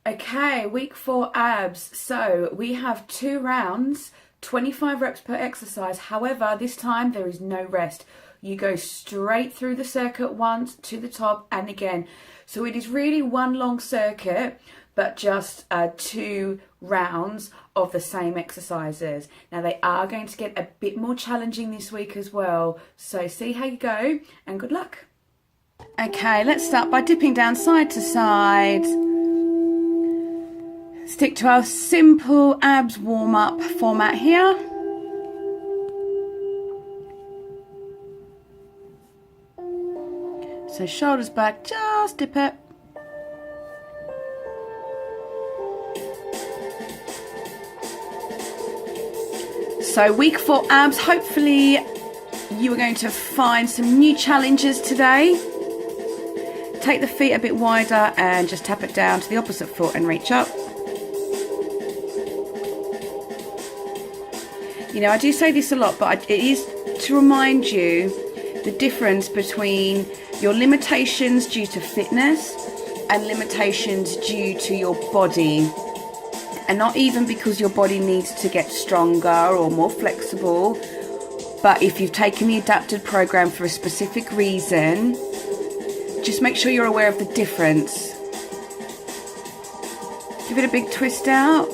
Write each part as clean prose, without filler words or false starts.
Okay, week 4 abs. So we have 2 rounds, 25 reps per exercise. However, this time there is no rest. You go straight through the circuit once to the top and again. So it is really one long circuit, but just 2 rounds of the same exercises. Now they are going to get a bit more challenging this week as well. So see how you go and good luck. Okay, let's start by dipping down side to side. Stick to our simple abs warm-up format here. So shoulders back, just dip it. So week 4 abs, hopefully you are going to find some new challenges today. Take the feet a bit wider and just tap it down to the opposite foot and reach up. You know, I do say this a lot, but it is to remind you the difference between your limitations due to fitness and limitations due to your body. And not even because your body needs to get stronger or more flexible, but if you've taken the adapted program for a specific reason, just make sure you're aware of the difference. Give it a big twist out.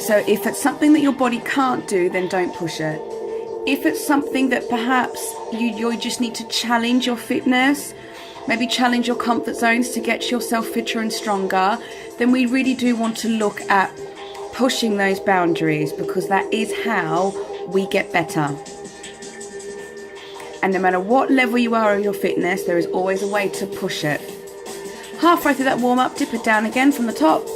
So if it's something that your body can't do, then don't push it. If it's something that perhaps you just need to challenge your fitness, maybe challenge your comfort zones to get yourself fitter and stronger, then we really do want to look at pushing those boundaries, because that is how we get better. And no matter what level you are of your fitness, there is always a way to push it. Halfway through that warm-up, dip it down again from the top.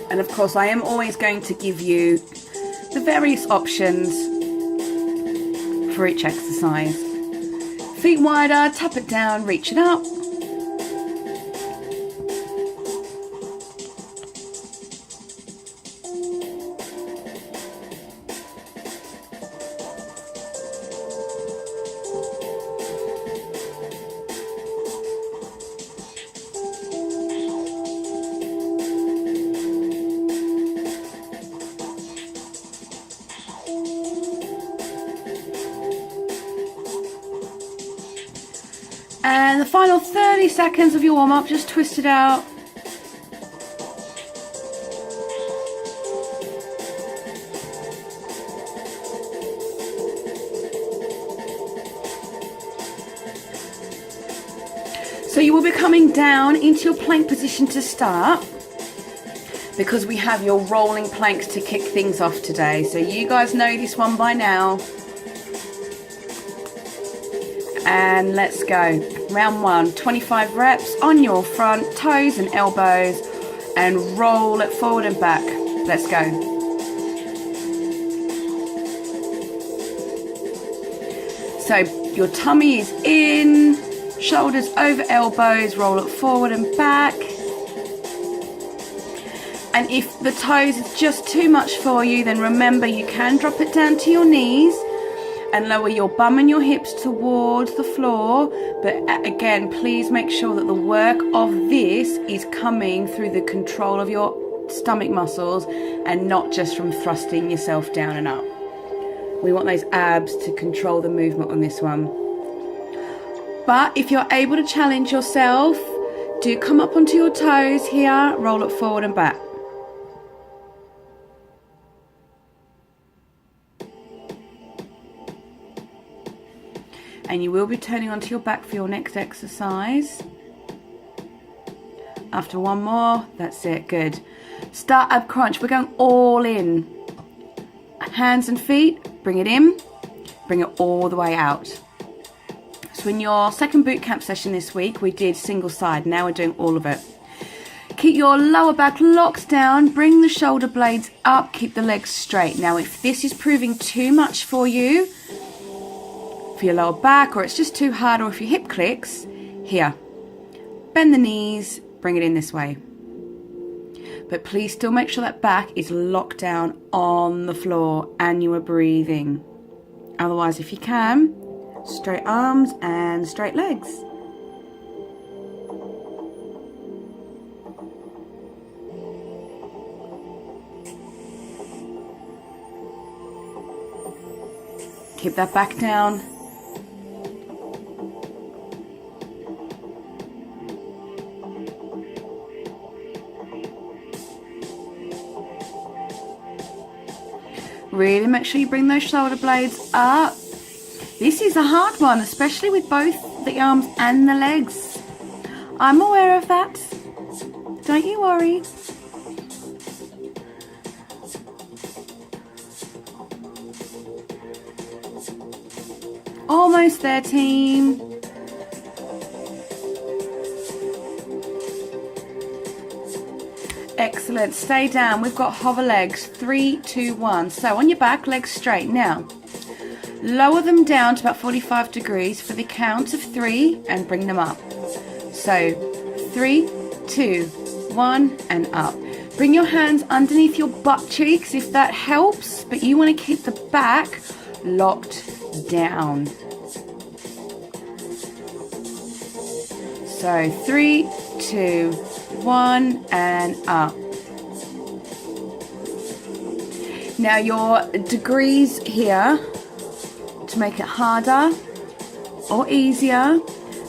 And of course, I am always going to give you the various options for each exercise. Feet wider, tap it down, reach it up. And the final 30 seconds of your warm-up, just twist it out. So you will be coming down into your plank position to start, because we have your rolling planks to kick things off today. So you guys know this one by now. And let's go. Round 1, 25 reps on your front, toes and elbows, and roll it forward and back. Let's go. So your tummy is in, shoulders over elbows, roll it forward and back. And if the toes is just too much for you, then remember you can drop it down to your knees and lower your bum and your hips towards the floor. But again, please make sure that the work of this is coming through the control of your stomach muscles and not just from thrusting yourself down and up. We want those abs to control the movement on this one. But if you're able to challenge yourself, do come up onto your toes here, roll it forward and back. And you will be turning onto your back for your next exercise. After one more, that's it, good. Start ab crunch, we're going all in. Hands and feet, bring it in, bring it all the way out. So in your second boot camp session this week, we did single side, now we're doing all of it. Keep your lower back locked down, bring the shoulder blades up, keep the legs straight. Now if this is proving too much for you, for your lower back, or it's just too hard, or if your hip clicks, here, bend the knees, bring it in this way. But please still make sure that back is locked down on the floor and you are breathing. Otherwise, if you can, straight arms and straight legs. Keep that back down. Really make sure you bring those shoulder blades up. This is a hard one, especially with both the arms and the legs. I'm aware of that. Don't you worry. Almost there, team. Excellent. Stay down. We've got hover legs. 3, 2, 1. So on your back, legs straight. Now, lower them down to about 45 degrees for the count of 3 and bring them up. So 3, 2, 1 and up. Bring your hands underneath your butt cheeks if that helps, but you want to keep the back locked down. So 3, 2, 1 and up. Now your degrees here, to make it harder or easier,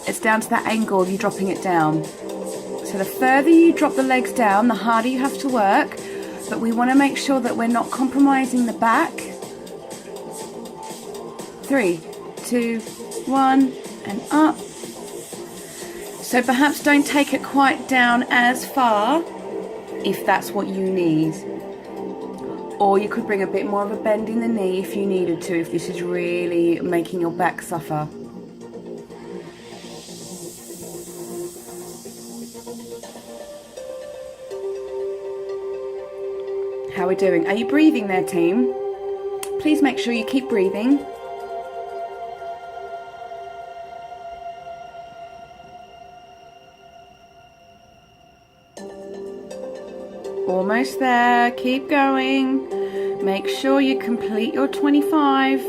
it's down to that angle of you dropping it down. So the further you drop the legs down, the harder you have to work, but we want to make sure that we're not compromising the back. 3, 2, 1 and up. So perhaps don't take it quite down as far if that's what you need. Or you could bring a bit more of a bend in the knee if you needed to, if this is really making your back suffer. How are we doing? Are you breathing there, team? Please make sure you keep breathing. Almost there. Keep going. Make sure you complete your 25.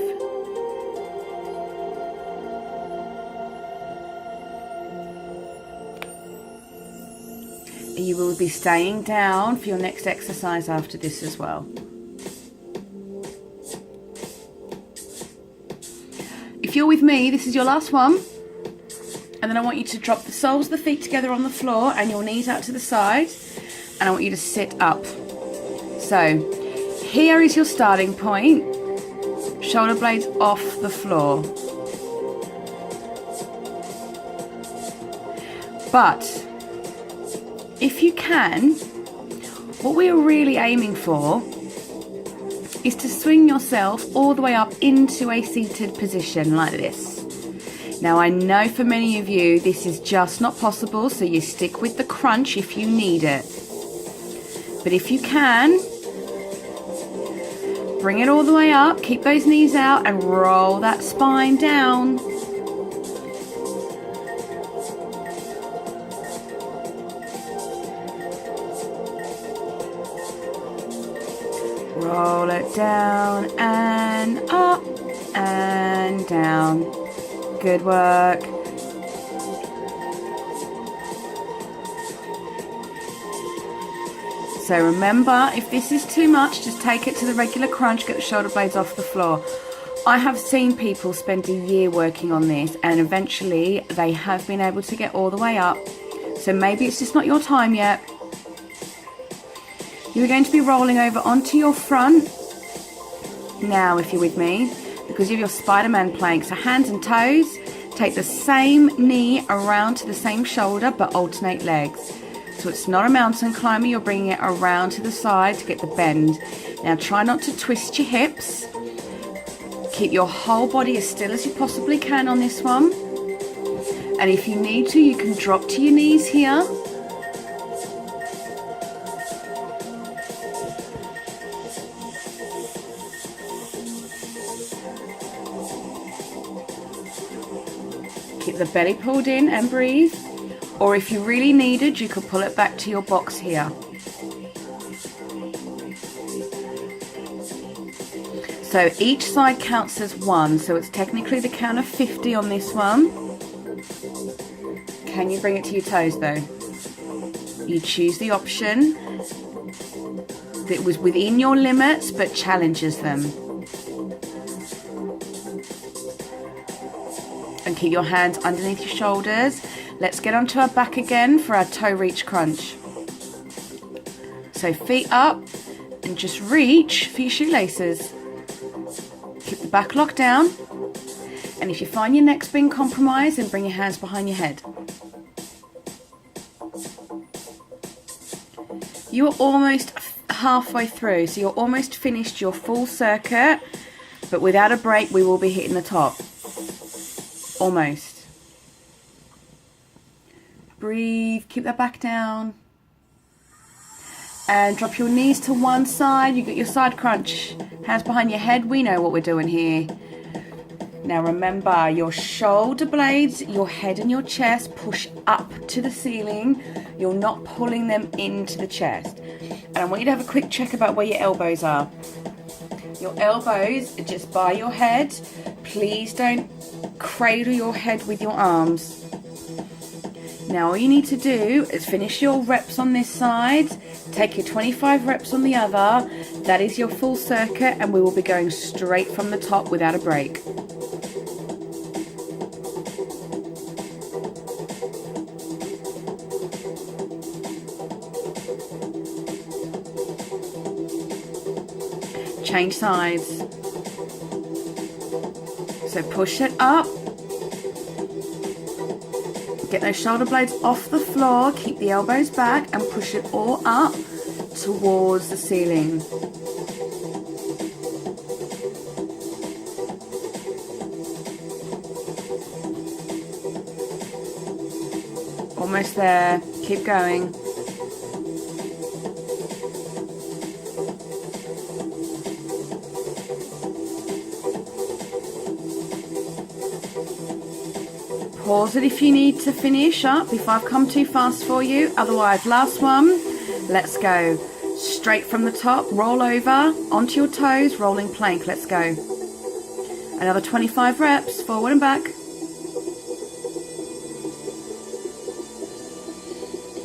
You will be staying down for your next exercise after this as well. If you're with me, this is your last one. And then I want you to drop the soles of the feet together on the floor and your knees out to the side. And I want you to sit up. So here is your starting point. Shoulder blades off the floor. But if you can, what we are really aiming for is to swing yourself all the way up into a seated position like this. Now I know for many of you this is just not possible, so you stick with the crunch if you need it. But if you can, bring it all the way up, keep those knees out and roll that spine down. Roll it down and up and down. Good work. So remember, if this is too much, just take it to the regular crunch, get the shoulder blades off the floor. I have seen people spend a year working on this and eventually they have been able to get all the way up. So maybe it's just not your time yet. You're going to be rolling over onto your front now, if you're with me, because you have your Spider-Man plank. So hands and toes, take the same knee around to the same shoulder, but alternate legs. So it's not a mountain climber, you're bringing it around to the side to get the bend. Now try not to twist your hips. Keep your whole body as still as you possibly can on this one. And if you need to, you can drop to your knees here. Keep the belly pulled in and breathe. Or if you really needed, you could pull it back to your box here. So each side counts as one, so it's technically the count of 50 on this one. Can you bring it to your toes though? You choose the option that was within your limits but challenges them. And keep your hands underneath your shoulders. Let's get onto our back again for our toe reach crunch. So feet up and just reach for your shoelaces. Keep the back locked down. And if you find your neck's being compromised, then bring your hands behind your head. You're almost halfway through, so you're almost finished your full circuit, but without a break, we will be hitting the top. Almost. Breathe, keep that back down. And drop your knees to one side. You got your side crunch. Hands behind your head. We know what we're doing here. Now remember, your shoulder blades, your head and your chest push up to the ceiling. You're not pulling them into the chest. And I want you to have a quick check about where your elbows are. Your elbows are just by your head. Please don't cradle your head with your arms. Now all you need to do is finish your reps on this side, take your 25 reps on the other. That is your full circuit, and we will be going straight from the top without a break. Change sides. So push it up. Get those shoulder blades off the floor, keep the elbows back and push it all up towards the ceiling. Almost there, keep going. Pause it if you need to finish up, if I've come too fast for you. Otherwise, last one. Let's go. Straight from the top, roll over, onto your toes, rolling plank. Let's go. Another 25 reps, forward and back.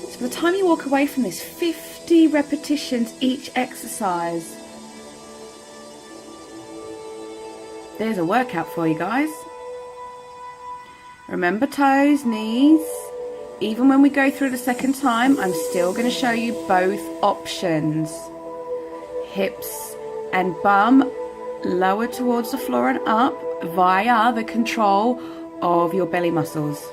So by the time you walk away from this, 50 repetitions each exercise. There's a workout for you guys. Remember toes, knees. Even when we go through the second time, I'm still going to show you both options. Hips and bum lower towards the floor and up via the control of your belly muscles.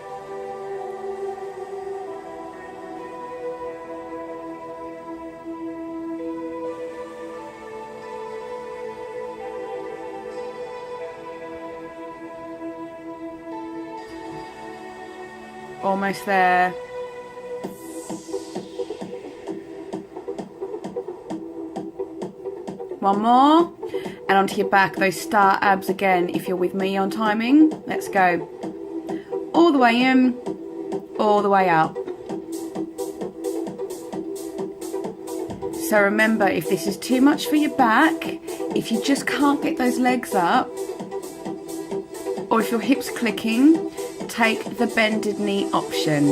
Almost there. One more. And onto your back, those star abs again, if you're with me on timing. Let's go. All the way in, all the way out. So remember, if this is too much for your back, if you just can't get those legs up, or if your hips clicking, take the bended knee option.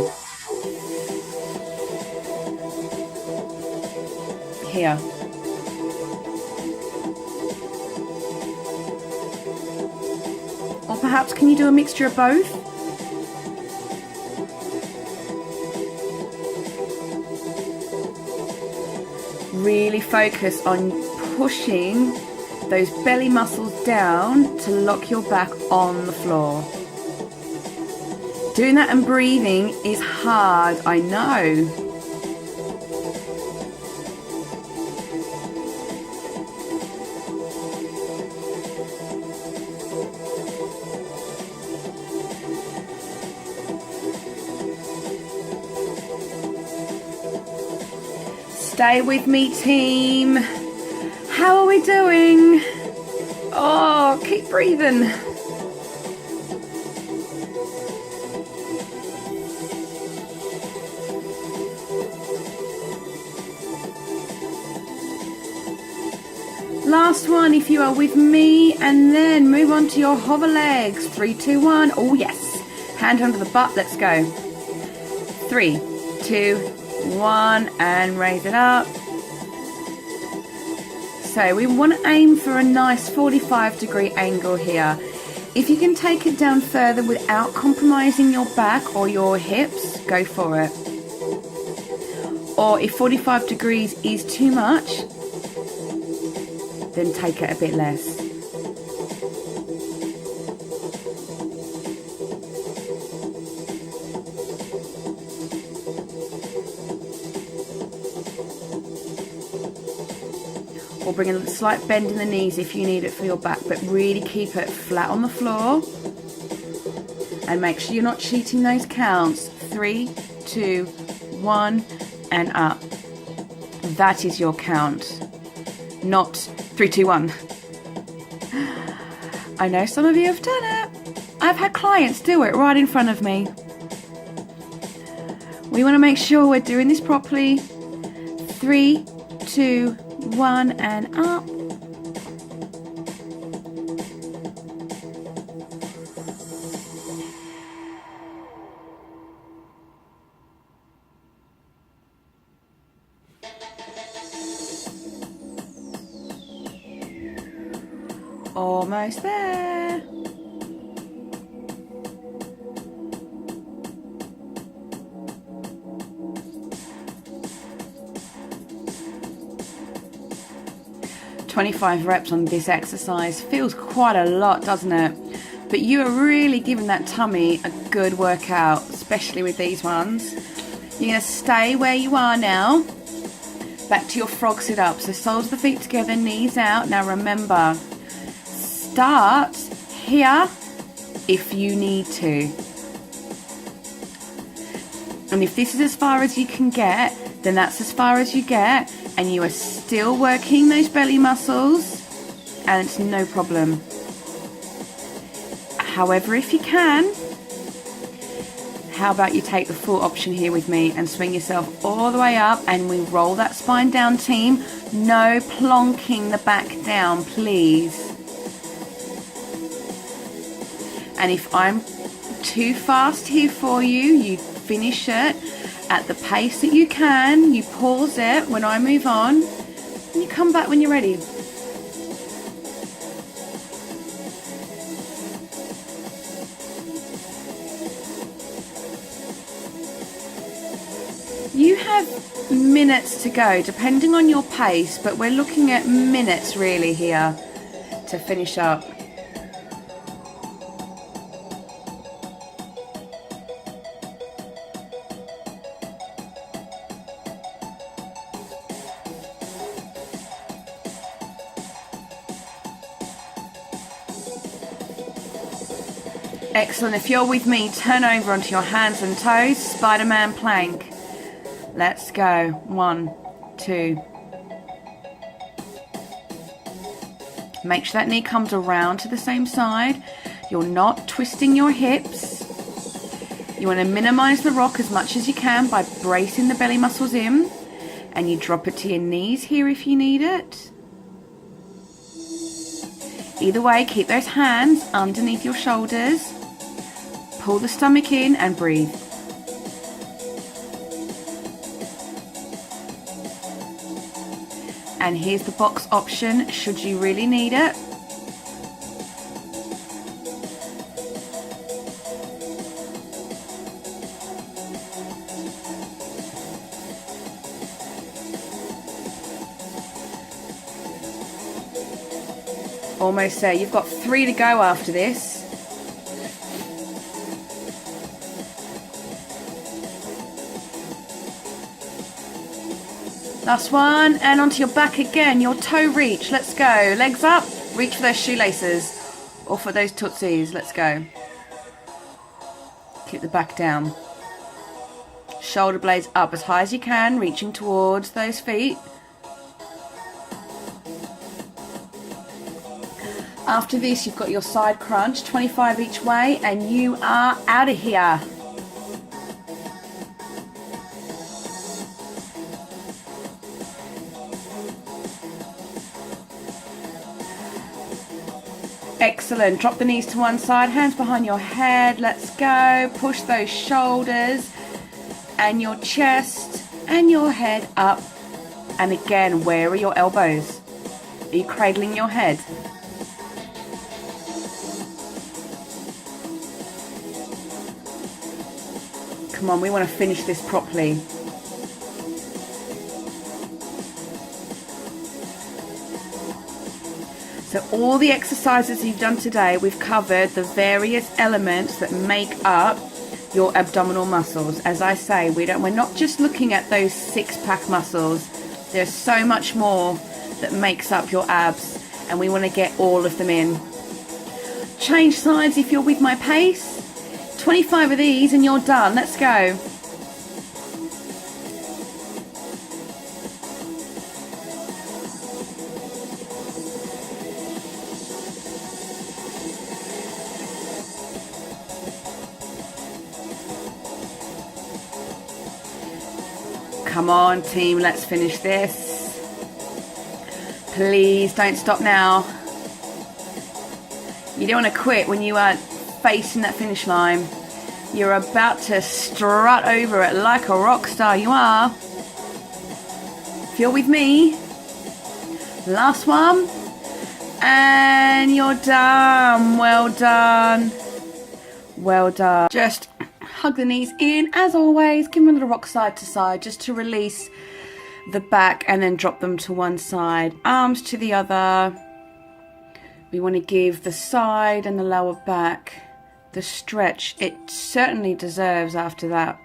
Here. Or perhaps can you do a mixture of both? Really focus on pushing those belly muscles down to lock your back on the floor. Doing that and breathing is hard, I know. Stay with me, team. How are we doing? Oh, keep breathing. last one if you are with me, and then move on to your hover legs. 3, 2, 1. Oh yes. Hand under the butt. Let's go. 3, 2, 1, and raise it up. So we want to aim for a nice 45-degree angle here. If you can take it down further without compromising your back or your hips, go for it. Or if 45 degrees is too much, then take it a bit less. Or bring a slight bend in the knees if you need it for your back, but really keep it flat on the floor. And make sure you're not cheating those counts. 3, 2, 1, and up. That is your count, not 3, 2, 1. I know some of you have done it. I've had clients do it right in front of me. We want to make sure we're doing this properly. 3, 2, 1, and up. Almost there. "25 reps on this exercise feels quite a lot, doesn't it? But you are really giving that tummy a good workout, especially with these ones. You're going to stay where you are now. Back to your frog sit up. So soles of the feet together, knees out. Now remember, start here if you need to. And if this is as far as you can get, then that's as far as you get, and you are still working those belly muscles, and it's no problem. However, if you can, how about you take the full option here with me and swing yourself all the way up, and we roll that spine down, team. No plonking the back down, please. And if I'm too fast here for you, you finish it at the pace that you can. You pause it when I move on, and you come back when you're ready. You have minutes to go, depending on your pace, but we're looking at minutes really here to finish up. Excellent. If you're with me, turn over onto your hands and toes, Spider-Man plank. Let's go. 1, 2. Make sure that knee comes around to the same side. You're not twisting your hips. You want to minimize the rock as much as you can by bracing the belly muscles in. And you drop it to your knees here if you need it. Either way, keep those hands underneath your shoulders. Pull the stomach in and breathe. And here's the box option should you really need it. Almost there. You've got 3 to go after this. Last one, and onto your back again, your toe reach. Let's go. Legs up, reach for those shoelaces or for those tootsies. Let's go. Keep the back down. Shoulder blades up as high as you can, reaching towards those feet. After this, you've got your side crunch, 25 each way, and you are out of here. Excellent. Drop the knees to one side, hands behind your head. Let's go. Push those shoulders and your chest and your head up. And again, where are your elbows? Are you cradling your head? Come on, we want to finish this properly. So all the exercises you've done today, we've covered the various elements that make up your abdominal muscles. As I say, we're not just looking at those six-pack muscles. There's so much more that makes up your abs, and we want to get all of them in. Change sides if you're with my pace. 25 of these and you're done. Let's go. Come on, team, let's finish this. Please don't stop now. You don't want to quit when you are facing that finish line. You're about to strut over it like a rock star. You are. If you're with me, last one, and you're done. Well done. Well done. Just hug the knees in as always. Give them a little rock side to side just to release the back, and then drop them to one side. Arms to the other. We want to give the side and the lower back the stretch it certainly deserves after that.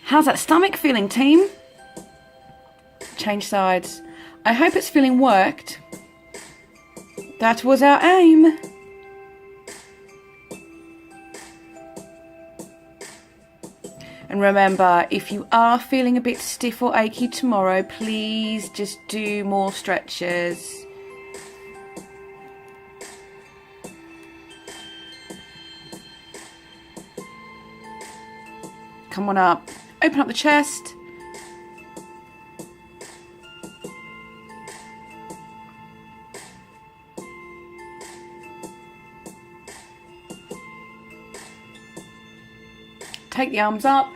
How's that stomach feeling, team? Change sides. I hope it's feeling worked. That was our aim. And remember, if you are feeling a bit stiff or achy tomorrow, please just do more stretches. Come on up. Open up the chest. Take the arms up,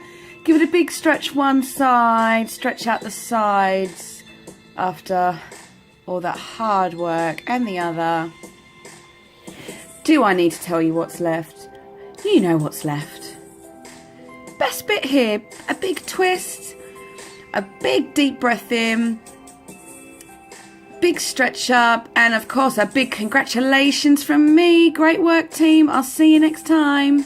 give it a big stretch one side, stretch out the sides after all that hard work, and the other. Do I need to tell you what's left? You know what's left. Best bit here, a big twist, a big deep breath in, big stretch up, and of course a big congratulations from me. Great work, team. I'll see you next time.